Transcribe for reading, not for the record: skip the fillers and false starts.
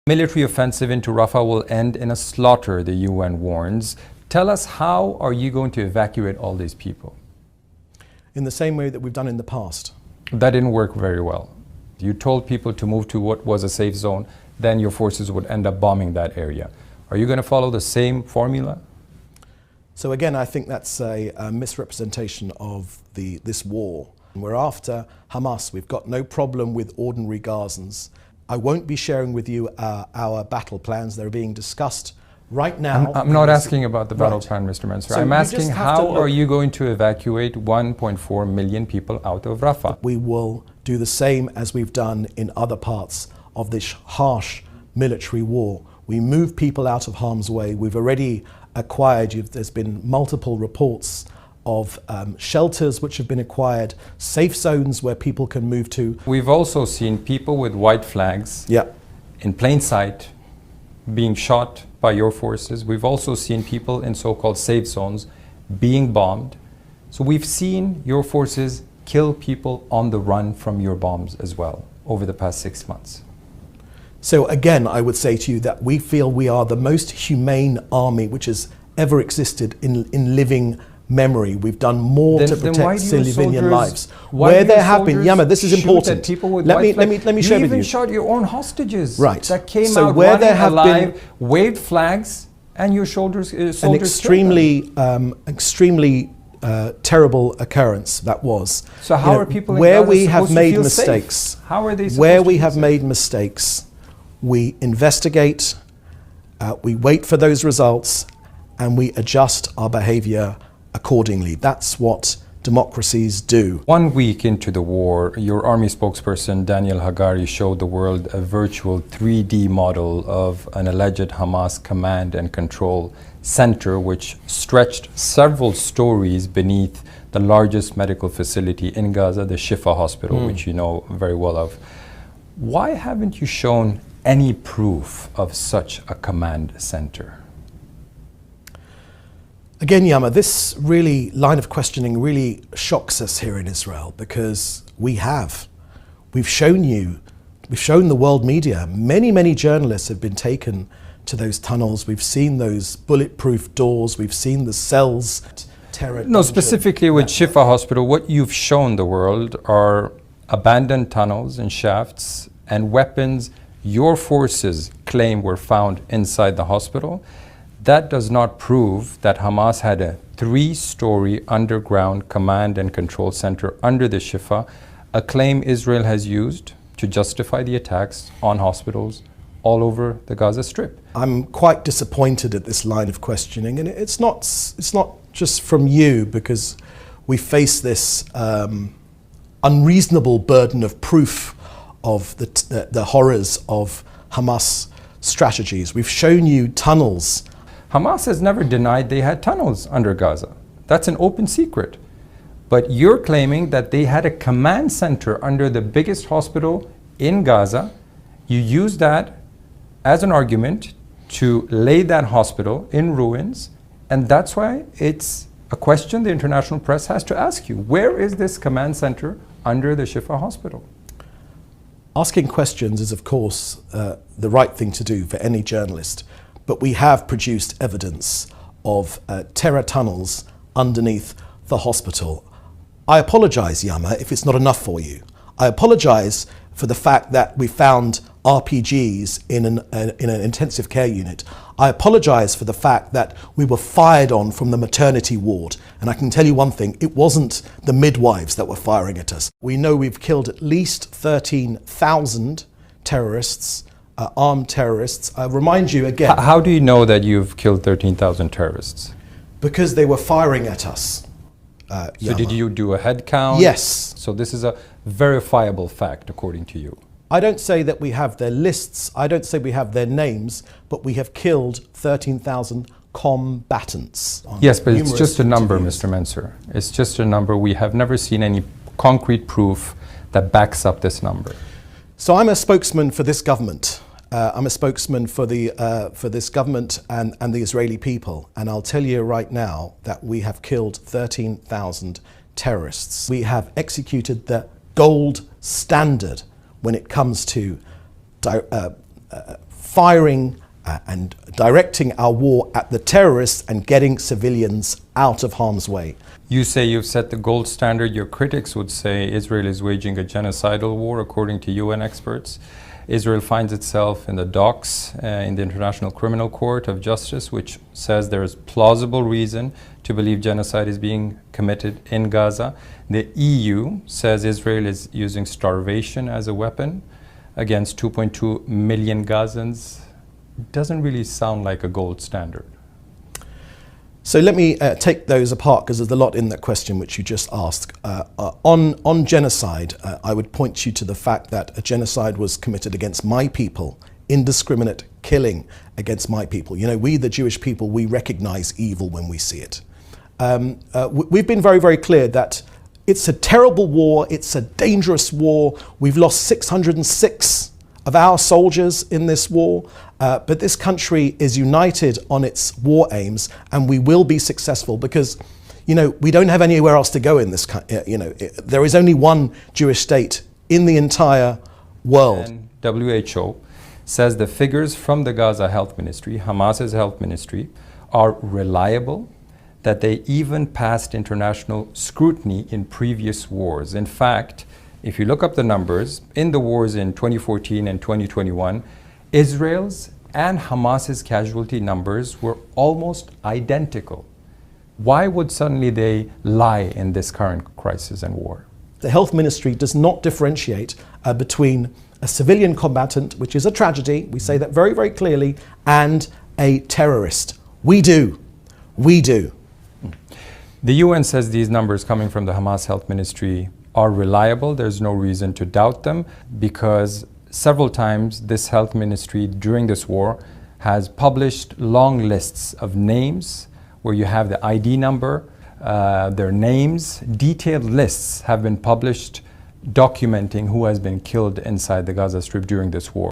Military offensive into Rafah will end in a slaughter, the UN warns. Tell us, how are you going to evacuate all these people? In the same way that we've done in the past. That didn't work very well. You told people to move to what was a safe zone, then your forces would end up bombing that area. Are you going to follow the same formula? So again, I think that's a misrepresentation of this war. We're after Hamas. We've got no problem with ordinary Gazans. I won't be sharing with you our battle plans. They're being discussed right now. I'm not asking about the battle plan, Mr. Mansour. So I'm asking, how are you going to evacuate 1.4 million people out of Rafah? We will do the same as we've done in other parts of this harsh military war. We move people out of harm's way. We've already acquired, there's been multiple reports of shelters which have been acquired, safe zones where people can move to. We've also seen people with white flags in plain sight being shot by your forces. We've also seen people in so-called safe zones being bombed. So we've seen your forces kill people on the run from your bombs as well over the past 6 months. So again, I would say to you that we feel we are the most humane army which has ever existed in living memory. We've done more to protect civilian lives. Where there have been, Yama, this is important. Let me share with you. You even shot your own hostages. Right. That came so out where there running have alive, been waved flags, and your soldiers an extremely terrible occurrence that was. So how are people in where Gaza we have supposed to made feel mistakes? Safe? How are they supposed where to we feel have safe? made mistakes, we investigate, we wait for those results, and we adjust our behavior accordingly. That's what democracies do. 1 week into the war, your army spokesperson Daniel Hagari showed the world a virtual 3D model of an alleged Hamas command and control center which stretched several stories beneath the largest medical facility in Gaza, the Shifa hospital, which you know very well of. Why haven't you shown any proof of such a command center? Again, Yama, this really line of questioning really shocks us here in Israel, because we've shown the world media, many journalists have been taken to those tunnels. We've seen those bulletproof doors, we've seen the cells. No, specifically with Shifa Hospital, what you've shown the world are abandoned tunnels and shafts and weapons your forces claim were found inside the hospital. That does not prove that Hamas had a 3-story underground command and control center under the Shifa, a claim Israel has used to justify the attacks on hospitals all over the Gaza Strip. I'm quite disappointed at this line of questioning, and it's not just from you, because we face this unreasonable burden of proof of the horrors of Hamas strategies. We've shown you tunnels. Hamas has never denied they had tunnels under Gaza. That's an open secret. But you're claiming that they had a command center under the biggest hospital in Gaza. You use that as an argument to lay that hospital in ruins, and that's why it's a question the international press has to ask you. Where is this command center under the Shifa hospital? Asking questions is, of course, the right thing to do for any journalist. But we have produced evidence of terror tunnels underneath the hospital. I apologize, Yama, if it's not enough for you. I apologize for the fact that we found RPGs in an intensive care unit. I apologize for the fact that we were fired on from the maternity ward. And I can tell you one thing, it wasn't the midwives that were firing at us. We know we've killed at least 13,000 terrorists, armed terrorists. I remind you again. How do you know that you've killed 13,000 terrorists? Because they were firing at us. So did you do a head count? Yes. So this is a verifiable fact according to you? I don't say that we have their lists, I don't say we have their names, but we have killed 13,000 combatants. Yes, but it's just a number, Mr. Mansour. It's just a number. We have never seen any concrete proof that backs up this number. So I'm a spokesman for this government. I'm a spokesman for this government and the Israeli people. And I'll tell you right now that we have killed 13,000 terrorists. We have executed the gold standard when it comes to firing and directing our war at the terrorists and getting civilians out of harm's way. You say you've set the gold standard. Your critics would say Israel is waging a genocidal war, according to UN experts. Israel finds itself in the docks in the International Criminal Court of Justice, which says there is plausible reason to believe genocide is being committed in Gaza. The EU says Israel is using starvation as a weapon against 2.2 million Gazans. Doesn't really sound like a gold standard. So let me take those apart, because there's a lot in that question which you just asked. On genocide, I would point you to the fact that a genocide was committed against my people, indiscriminate killing against my people. You know, we, the Jewish people, we recognize evil when we see it. We've been very, very clear that it's a terrible war, it's a dangerous war. We've lost 606 of our soldiers in this war, but this country is united on its war aims, and we will be successful because, you know, we don't have anywhere else to go in this country. You know, there is only one Jewish state in the entire world. And WHO says the figures from the Gaza Health Ministry, Hamas's health ministry, are reliable, that they even passed international scrutiny in previous wars. In fact, if you look up the numbers, in the wars in 2014 and 2021, Israel's and Hamas's casualty numbers were almost identical. Why would suddenly they lie in this current crisis and war? The health ministry does not differentiate between a civilian combatant, which is a tragedy, we say that very, very clearly, and a terrorist. We do. We do. The UN says these numbers coming from the Hamas Health Ministry are reliable. There's no reason to doubt them, because several times this health ministry during this war has published long lists of names where you have the ID number, their names. Detailed lists have been published documenting who has been killed inside the Gaza Strip during this war.